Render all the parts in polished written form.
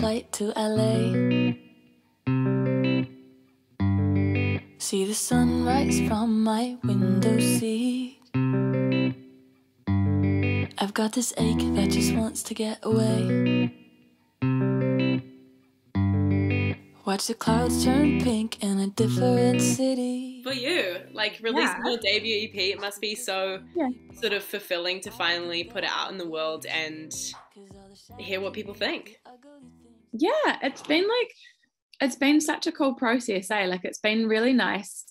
flight to LA. See the sunrise from my window seat. I've got this ache that just wants to get away. Watch the clouds turn pink in a different city. For you, like releasing your debut EP, it must be so sort of fulfilling to finally put it out in the world and hear what people think. Yeah, it's been such a cool process, like it's been really nice.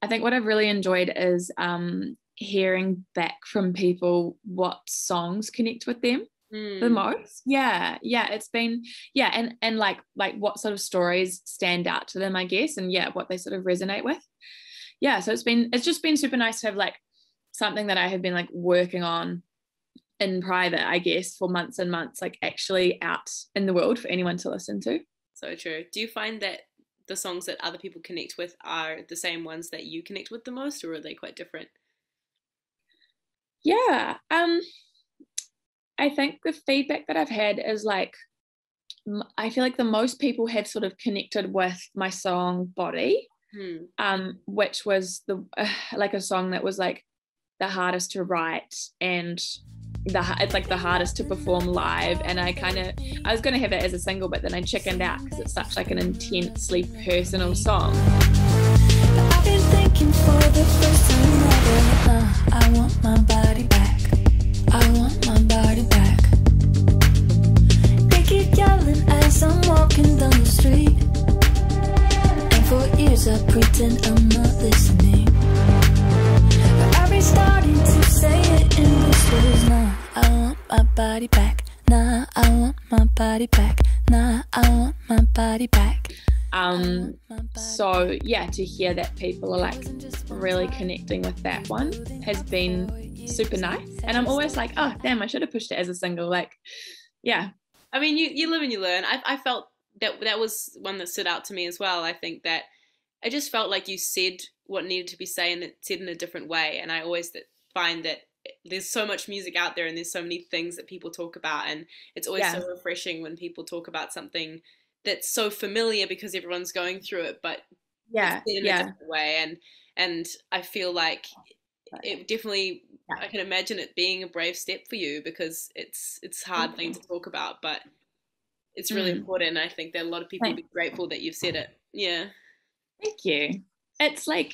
I think what I've really enjoyed is hearing back from people what songs connect with them the most. It's been and like what sort of stories stand out to them, I guess, and what they sort of resonate with. So it's just been super nice to have like something that I have been like working on in private, I guess, for months and months, like actually out in the world for anyone to listen to. So true. Do you find that the songs that other people connect with are the same ones that you connect with the most, or are they quite different? I think the feedback that I've had is like, I feel like the most people have sort of connected with my song Body, which was like a song that was like the hardest to write and it's like the hardest to perform live, and I was going to have it as a single, but then I chickened out because it's such like an intensely personal song. I've been thinking for the first time ever, I want my body back, I want my body back. They keep yelling as I'm walking down the street, and for years I pretend I'm not listening, but I've been starting to say it in whispers. Nah, I want my body back, nah, I want my body back, nah, I want my body back. So to hear that people are like really connecting with that one has been super nice, and I'm always like, oh damn, I should have pushed it as a single. Like, I mean, you live and you learn. I felt that was one that stood out to me as well. I think that I just felt like you said what needed to be said, and it said in a different way. And I always find that there's so much music out there and there's so many things that people talk about, and it's always so refreshing when people talk about something that's so familiar because everyone's going through it, but it's in a different way. And I feel like it definitely, I can imagine it being a brave step for you, because it's a hard thing to talk about, but it's really important. And I think that a lot of people would be grateful that you've said it. Yeah. Thank you. It's like,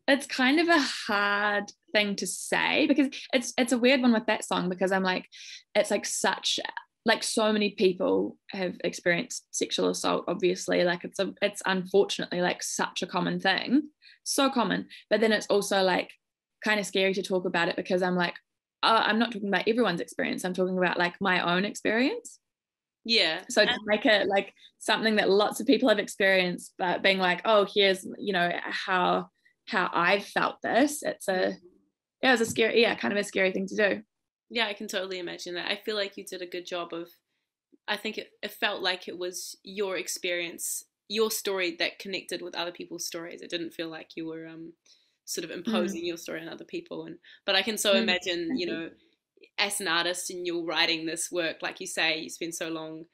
it's kind of a hard thing to say, because it's a weird one with that song, because I'm like, it's like such, like so many people have experienced sexual assault, obviously, like it's unfortunately like such a common thing, so common, but then it's also like kind of scary to talk about it, because I'm like, I'm not talking about everyone's experience, I'm talking about like my own experience. So to make it like something that lots of people have experienced, but being like, oh, here's, you know, how I've felt this, it was a scary, kind of a scary thing to do. Yeah, I can totally imagine that. I feel like you did a good job of, I think it felt like it was your experience, your story that connected with other people's stories. It didn't feel like you were sort of imposing your story on other people. But I can so imagine, you know, as an artist and you're writing this work, like you say, you spend so long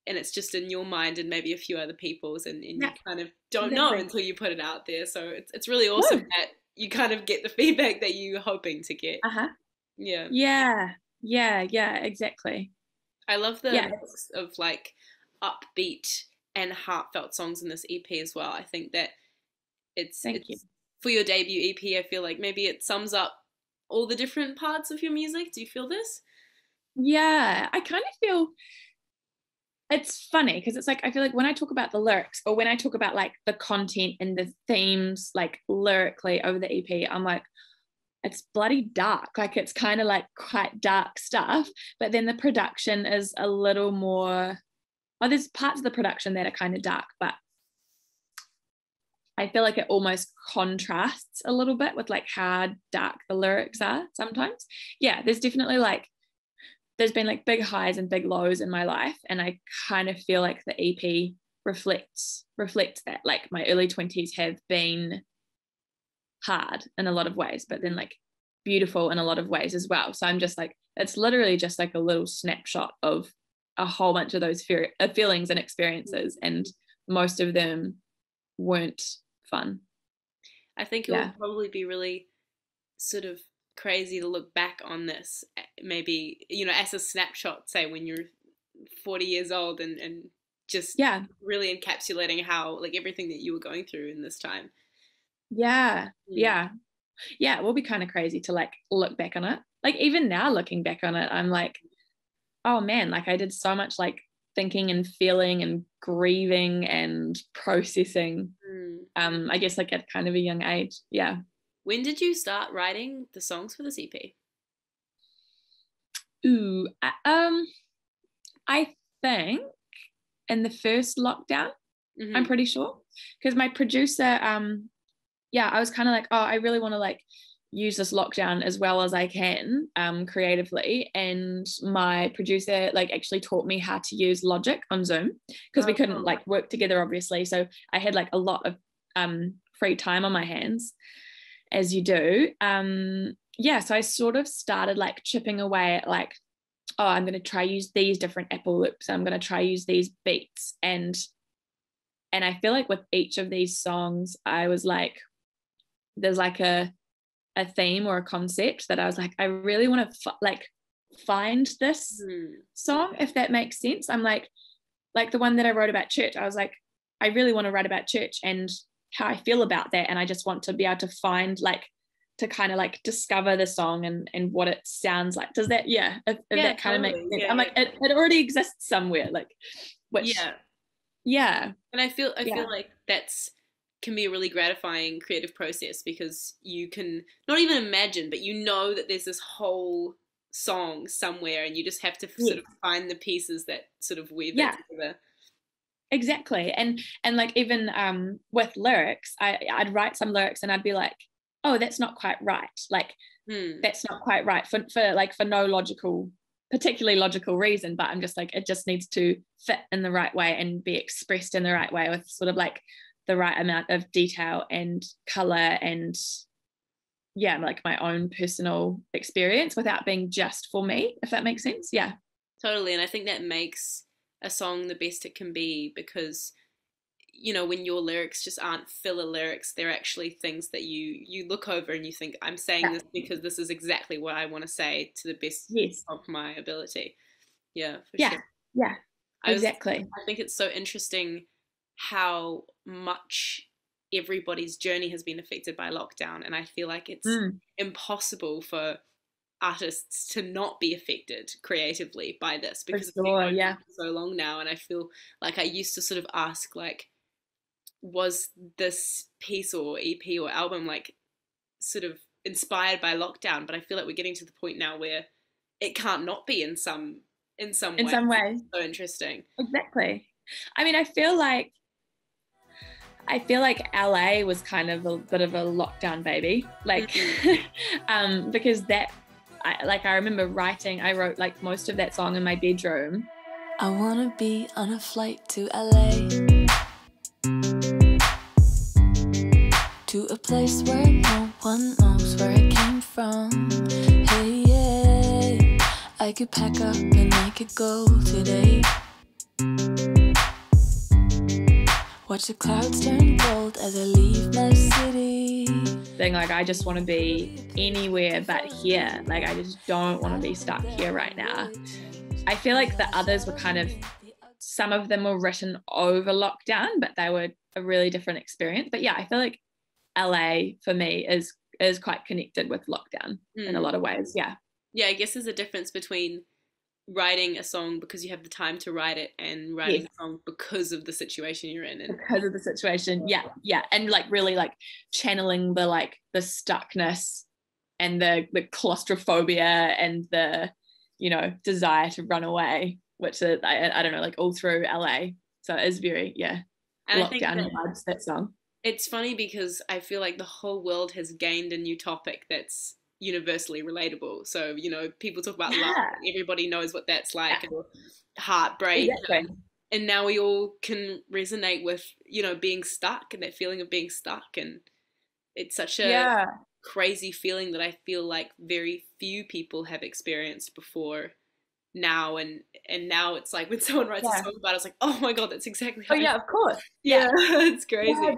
and it's just in your mind and maybe a few other people's, and you kind of don't know until you put it out there. So it's really awesome that you kind of get the feedback that you're hoping to get. Yeah, exactly. I love the mix of like upbeat and heartfelt songs in this EP as well. I think that it's for your debut EP, I feel like maybe it sums up all the different parts of your music. Do you feel this? Yeah, I kind of feel, it's funny because it's like, I feel like when I talk about the lyrics, or when I talk about like the content and the themes like lyrically over the EP, I'm like, it's bloody dark, like it's kind of like quite dark stuff, but then the production is a little more, there's parts of the production that are kind of dark, but I feel like it almost contrasts a little bit with like how dark the lyrics are sometimes. There's definitely like, there's been like big highs and big lows in my life, and I kind of feel like the EP reflects that, like my early 20s have been hard in a lot of ways, but then like beautiful in a lot of ways as well. So I'm just like, it's literally just like a little snapshot of a whole bunch of those feelings and experiences, and most of them weren't fun. I think it would probably be really sort of crazy to look back on this, maybe, as a snapshot, say when you're 40 years old, and just really encapsulating how, like, everything that you were going through in this time. It will be kind of crazy to like look back on it. Like even now looking back on it, I'm like, oh man, like I did so much like thinking and feeling and grieving and processing, I guess like at kind of a young age. Yeah. When did you start writing the songs for this EP? I think in the first lockdown, I'm pretty sure, because my producer, I was kind of like, oh, I really want to like use this lockdown as well as I can, creatively, and my producer like actually taught me how to use Logic on Zoom, because we couldn't like work together obviously, so I had like a lot of free time on my hands, as you do. So I sort of started like chipping away at like, oh, I'm going to try use these different Apple loops, I'm going to try use these beats, and I feel like with each of these songs I was like, there's like a theme or a concept that I was like, I really want to find this song, if that makes sense. I'm like the one that I wrote about church, I was like, I really want to write about church and how I feel about that, and I just want to be able to find like, to kind of like discover the song and what it sounds like. Does that if that kind of makes sense? I'm like, it already exists somewhere, like, which and I feel like that's can be a really gratifying creative process, because you can not even imagine, but that there's this whole song somewhere, and you just have to sort of find the pieces that sort of weave it together. Exactly. And like even with lyrics, I'd write some lyrics and I'd be like, oh, that's not quite right, like that's not quite right for no particularly logical reason, but I'm just like, it just needs to fit in the right way and be expressed in the right way with sort of like the right amount of detail and color and like my own personal experience without being just for me, if that makes sense. Totally. And I think that makes a song the best it can be, because when your lyrics just aren't filler lyrics, they're actually things that you look over and you think, I'm saying this because this is exactly what I want to say to the best of my ability. Sure. Exactly. I think it's so interesting how much everybody's journey has been affected by lockdown, and I feel like it's impossible for artists to not be affected creatively by this, because it's been going on for so long now. And I feel like I used to sort of ask, like, was this piece or EP or album like sort of inspired by lockdown? But I feel like we're getting to the point now where it can't not be in some way. It's so interesting. Exactly. I mean, I feel like LA was kind of a bit of a lockdown baby, like because I remember I wrote like most of that song in my bedroom. I wanna be on a flight to LA, to a place where no one knows where I came from. Hey, I could pack up and I could go today. Watch the clouds turn gold as I leave my city. Thing like, I just want to be anywhere but here. Like, I just don't want to be stuck here right now. I feel like the others were kind of, some of them were written over lockdown, but they were a really different experience. But I feel like LA for me is quite connected with lockdown in a lot of ways. I guess there's a difference between writing a song because you have the time to write it, and writing a song because of the situation you're in. Because of the situation, and like really like channeling the stuckness and the claustrophobia and the desire to run away, which I don't know, like all through LA. So it is very lockdown vibes, that song. It's funny because I feel like the whole world has gained a new topic that's universally relatable. So people talk about love, everybody knows what that's like, and heartbreak, and now we all can resonate with being stuck, and that feeling of being stuck. And it's such a crazy feeling that I feel like very few people have experienced before now, and now it's like when someone writes a song about it, it's like, oh my god, that's exactly how of course. It's crazy.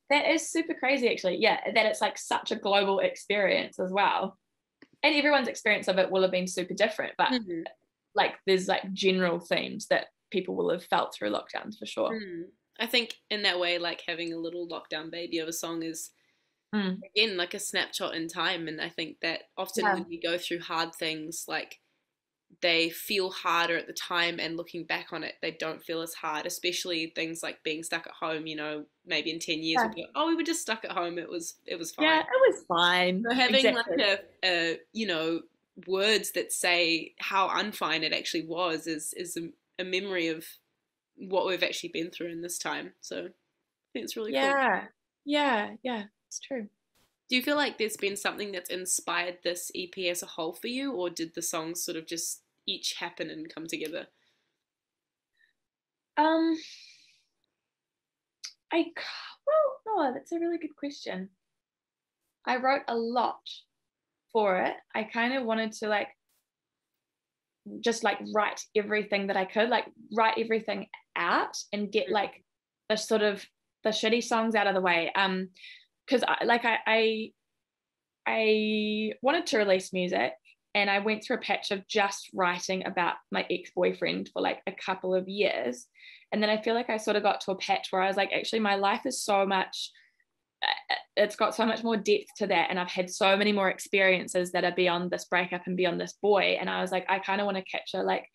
That is super crazy, actually. Yeah, that it's like such a global experience as well, and everyone's experience of it will have been super different, but like there's like general themes that people will have felt through lockdowns for sure. I think in that way, like having a little lockdown baby of a song is again like a snapshot in time, and I think that often when we go through hard things, like they feel harder at the time, and looking back on it they don't feel as hard, especially things like being stuck at home, you know, maybe in 10 years we'll be like, oh, we were just stuck at home, it was fine. Yeah, it was fine. So having like a you know, words that say how unfine it actually was is a memory of what we've actually been through in this time. So I think it's really cool. Yeah, it's true. Do you feel like there's been something that's inspired this EP as a whole for you, or did the songs sort of just each happen and come together? No, that's a really good question. I wrote a lot for it. I kind of wanted to like just like write everything that I could, like write everything out and get like the sort of the shitty songs out of the way. Because I wanted to release music, and I went through a patch of just writing about my ex-boyfriend for like a couple of years, and then I feel like I sort of got to a patch where I was like, actually my life is so much, it's got so much more depth to that, and I've had so many more experiences that are beyond this breakup and beyond this boy, and I was like, I kind of want to capture like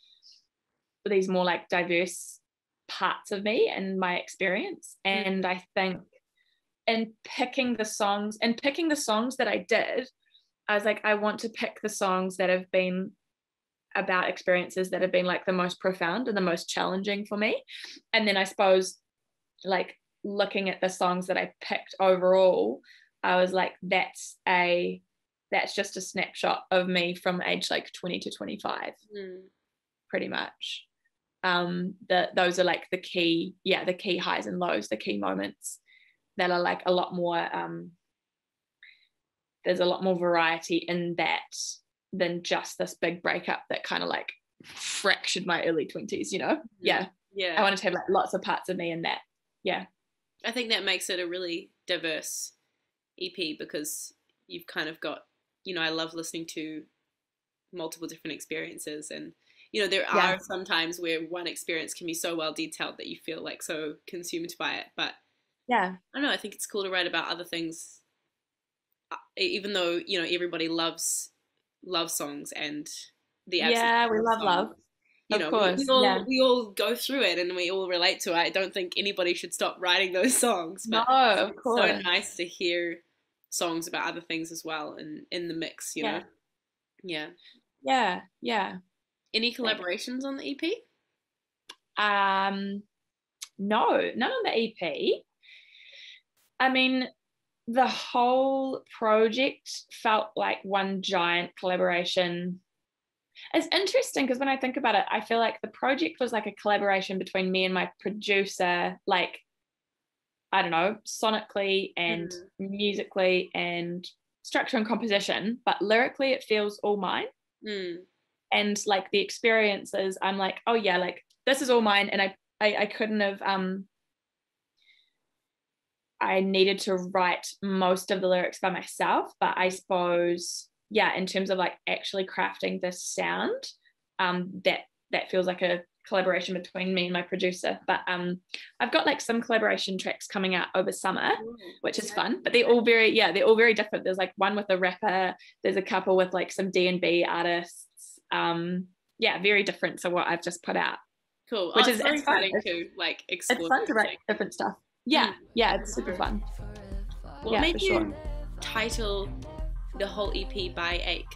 these more like diverse parts of me and my experience. And I think in picking the songs that I did, I was like, I want to pick the songs that have been about experiences that have been like the most profound and the most challenging for me. And then I suppose like looking at the songs that I picked overall, I was like, that's just a snapshot of me from age like 20 to 25, pretty much. Those are like the key highs and lows, the key moments that are like a lot more, there's a lot more variety in that than just this big breakup that kind of like fractured my early 20s, you know? Yeah. I wanted to have like lots of parts of me in that. Yeah. I think that makes it a really diverse EP, because you've kind of got, you know, I love listening to multiple different experiences, and you know, there are some times where one experience can be so well detailed that you feel like so consumed by it, but I don't know, I think it's cool to write about other things, even though, you know, everybody loves love songs and the absence we love love, you know, we all go through it and we all relate to it. I don't think anybody should stop writing those songs, but of course, it's so nice to hear songs about other things as well, and in the mix, you know. Any collaborations on the EP? No, none on the EP. I mean, the whole project felt like one giant collaboration. It's interesting because when I think about it, I feel like the project was like a collaboration between me and my producer, like, I don't know, sonically and musically and structure and composition, but lyrically it feels all mine. And like the experiences, I'm like, oh yeah, like this is all mine, and I couldn't have I needed to write most of the lyrics by myself, but I suppose in terms of like actually crafting this sound, that feels like a collaboration between me and my producer. But I've got like some collaboration tracks coming out over summer, which is fun, but they're all very different. There's like one with a rapper, there's a couple with like some D&B artists, very different to what I've just put out. Cool. Which is exciting to like explore. It's fun to write different stuff. It's super fun. What made you title the whole EP by Ache?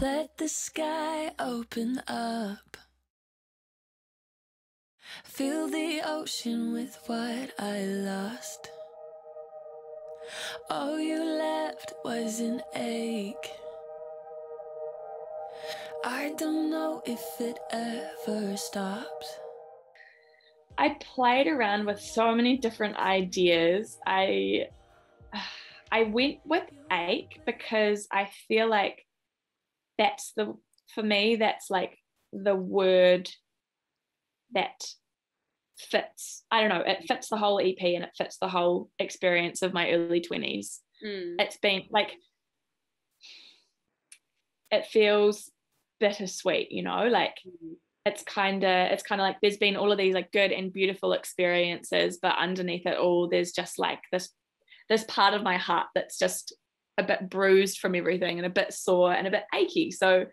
Let the sky open up, fill the ocean with what I lost. All you left was an ache. I don't know if it ever stops. I played around with so many different ideas. I went with Ache because I feel like that's the for me, that's like the word that fits, I don't know, it fits the whole EP and it fits the whole experience of my early 20s. It's been like, it feels bittersweet, you know, like it's kind of like there's been all of these like good and beautiful experiences, but underneath it all there's just like this part of my heart that's just a bit bruised from everything and a bit sore and a bit achy. So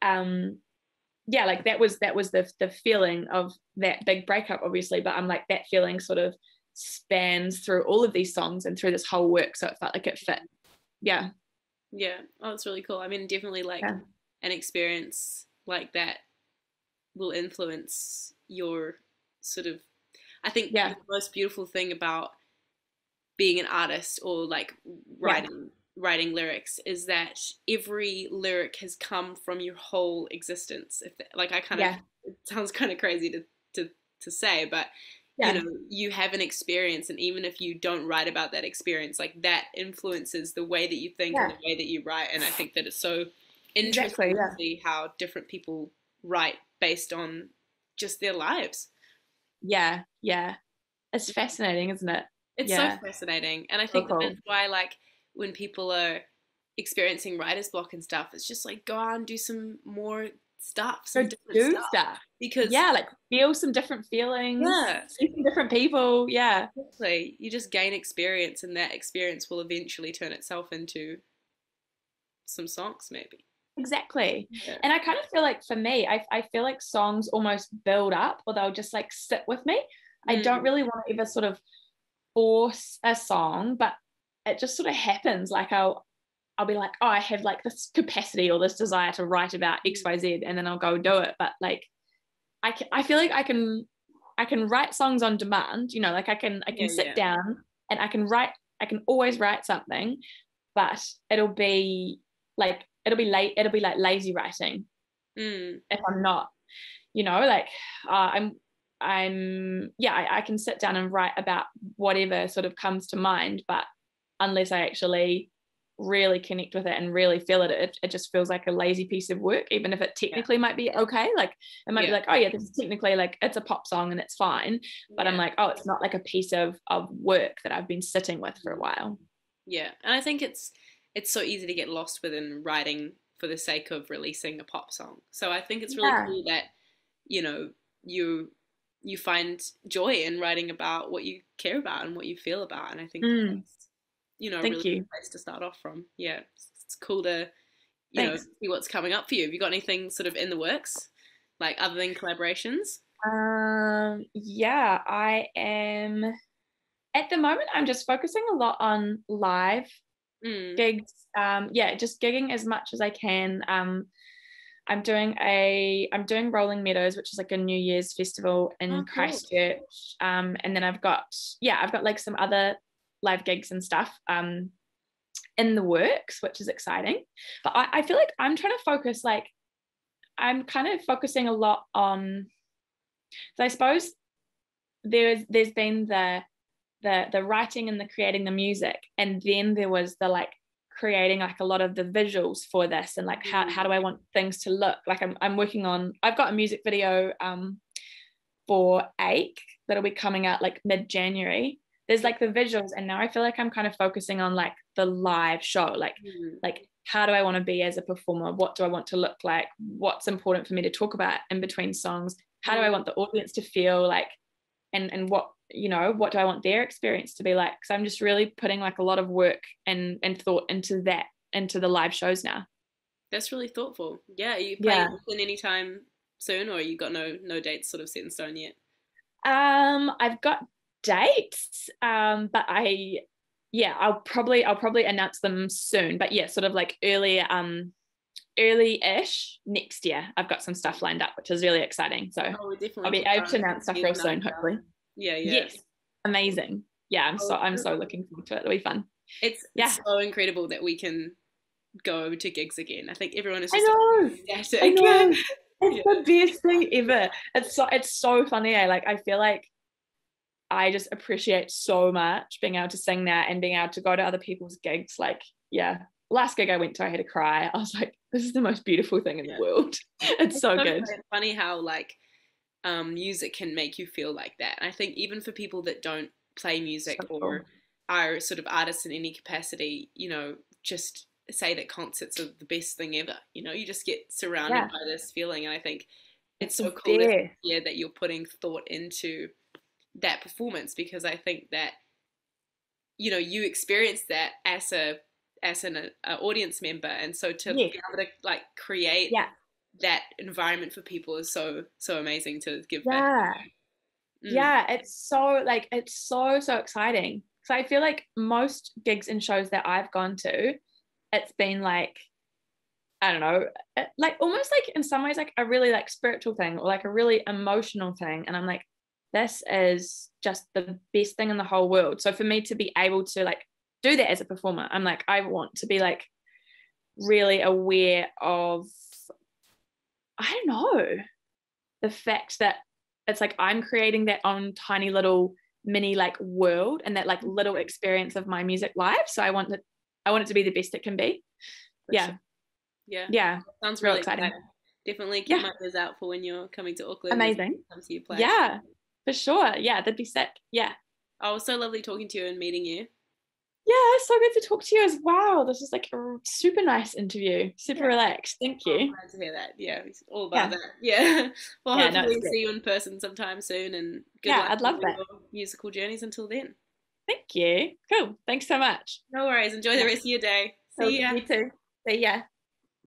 yeah, like that was the feeling of that big breakup, obviously, but I'm like, that feeling sort of spans through all of these songs and through this whole work, so it felt like it fit. Yeah. Oh, it's really cool. I mean, definitely like an experience like that will influence your sort of, I think the most beautiful thing about being an artist or like writing lyrics is that every lyric has come from your whole existence. If that, like, I kind of, it sounds kind of crazy to say, but you know, you have an experience, and even if you don't write about that experience, like that influences the way that you think and the way that you write. And I think that it's so interesting to see how different people write based on just their lives. It's fascinating, isn't it? It's so fascinating. And I think that's why, like, when people are experiencing writer's block and stuff, it's just like, go out and do some more stuff, some different stuff. Because like feel some different feelings, see some different people. Exactly. You just gain experience, and that experience will eventually turn itself into some songs, maybe. Exactly. And I kind of feel like, for me, I feel like songs almost build up, or they'll just like sit with me. I don't really want to ever sort of force a song, but it just sort of happens. Like I'll be like, oh, I have like this capacity or this desire to write about XYZ, and then I'll go do it. But like I feel like I can write songs on demand, you know, like I can sit down and I can always write something, but it'll be like lazy writing if I'm not, you know, like I can sit down and write about whatever sort of comes to mind, but unless I actually really connect with it and really feel it just feels like a lazy piece of work, even if it technically might be okay. Like it might be like, oh yeah, this is technically like, it's a pop song and it's fine, but I'm like, oh, it's not like a piece of work that I've been sitting with for a while. And I think it's so easy to get lost within writing for the sake of releasing a pop song. So I think it's really cool that, you know, you find joy in writing about what you care about and what you feel about, and I think that's, you know, a really good place to start off from. It's cool to, you know, see what's coming up for you. Have you got anything sort of in the works, like other than collaborations? I am, at the moment I'm just focusing a lot on live gigs, just gigging as much as I can. I'm doing Rolling Meadows, which is like a New Year's festival in Christchurch, and then I've got like some other live gigs and stuff in the works, which is exciting. But I feel like I'm trying to focus, like I'm kind of focusing a lot on, so I suppose there's been the writing and the creating the music, and then there was the like creating like a lot of the visuals for this, and like how do I want things to look. Like I'm working on, I've got a music video for Ache that'll be coming out like mid-January. There's like the visuals, and now I feel like I'm kind of focusing on like the live show, like how do I want to be as a performer, what do I want to look like, what's important for me to talk about in between songs, how do I want the audience to feel like, and what, you know, what do I want their experience to be like. So I'm just really putting like a lot of work and thought into the live shows now. That's really thoughtful. Are you playing anytime soon, or you got no dates sort of set in stone yet? I've got dates, but I'll probably announce them soon, but sort of like early-ish next year. I've got some stuff lined up, which is really exciting, so I'll be able to announce stuff real soon, hopefully. Yes, amazing. I'm so looking forward to it. It'll be fun. It's so incredible that we can go to gigs again. I think everyone is just ecstatic. I know. It's the best thing ever. It's so funny. I feel like I just appreciate so much being able to sing that and being able to go to other people's gigs. Like, last gig I went to, I had to cry. I was like, this is the most beautiful thing in the world. It's so good. Funny how like music can make you feel like that. And I think even for people that don't play music or are sort of artists in any capacity, you know, just say that concerts are the best thing ever. You know, you just get surrounded by this feeling. And I think it's so cool to hear that you're putting thought into that performance, because I think that, you know, you experienced that as an audience member, and so to be able to like create that environment for people is so amazing to give back. Yeah, it's so like, it's so exciting. So I feel like most gigs and shows that I've gone to, it's been like, I don't know, like almost like in some ways like a really like spiritual thing or like a really emotional thing, and I'm like, this is just the best thing in the whole world. So for me to be able to like do that as a performer, I'm like, I want to be like really aware of, I don't know, the fact that it's like I'm creating that own tiny little mini like world and that like little experience of my music live. So I want it to be the best it can be. Yeah. Sounds real really exciting. Definitely keep my ears out for when you're coming to Auckland. Amazing. Come see you play. Yeah, for sure. Yeah, that'd be sick. Yeah. Oh, it was so lovely talking to you and meeting you. Yeah, it's so good to talk to you as well. This is like a super nice interview, super relaxed. Thank you. I'm glad to hear that. Yeah, it's all about that. Yeah. Well, hopefully no, see you in person sometime soon, and good luck I'd love that. Your musical journeys until then. Thank you. Cool. Thanks so much. No worries. Enjoy the rest of your day. See ya. You too. See ya.